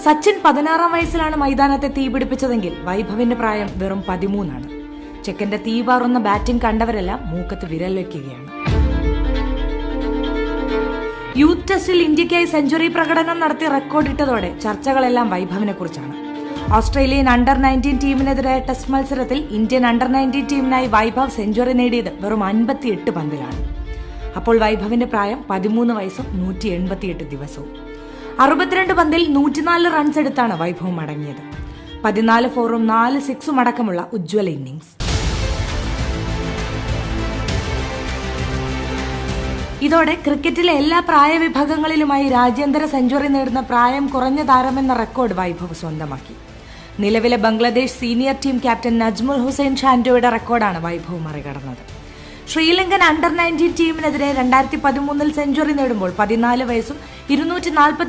സച്ചിൻ 16-ാം വയസ്സിലാണ് മൈതാനത്തെ തീപിടിപ്പിച്ചതെങ്കിൽ വൈഭവിന്റെ പ്രായം വെറും 13 ചെക്കന്റെ തീപാറുന്ന ബാറ്റിംഗ് കണ്ടവരെല്ലാം മൂക്കത്ത് വിരൽ വെക്കുകയാണ്. യൂത്ത് ടെസ്റ്റിൽ ഇന്ത്യയ്ക്കായി സെഞ്ചുറി പ്രകടനം നടത്തി റെക്കോർഡിട്ടതോടെ ചർച്ചകളെല്ലാം വൈഭവിനെ കുറിച്ചാണ്. ഓസ്ട്രേലിയൻ അണ്ടർ-19 ടീമിനെതിരായ ടെസ്റ്റ് മത്സരത്തിൽ ഇന്ത്യൻ അണ്ടർ-19 ടീമിനായി വൈഭവ് സെഞ്ചുറി നേടിയത് വെറും 58 പന്തിലാണ്. അപ്പോൾ വൈഭവിന്റെ പ്രായം 13 വയസ്സും 188 ദിവസവും. 62 പന്തിൽ 104 റൺസ് എടുത്താണ് വൈഭവ് മടങ്ങിയത്. 14 ഫോറും 4 സിക്സും അടക്കമുള്ള ഉജ്ജ്വല ഇന്നിംഗ്സ്. ഇതോടെ ക്രിക്കറ്റിലെ എല്ലാ പ്രായവിഭാഗങ്ങളിലുമായി രാജ്യാന്തര സെഞ്ചുറി നേടുന്ന പ്രായം കുറഞ്ഞ താരമെന്ന റെക്കോർഡ് വൈഭവ് സ്വന്തമാക്കി. നിലവിലെ Bangladesh senior team captain Najmul Hussain ഷാൻഡോയുടെ റെക്കോർഡാണ് വൈഭവ് മറികടന്നത്. ശ്രീലങ്കൻ അണ്ടർ-19 ടീമിനെതിരെ 2013 സെഞ്ചുറി നേടുമ്പോൾ 14 വയസ്സും 241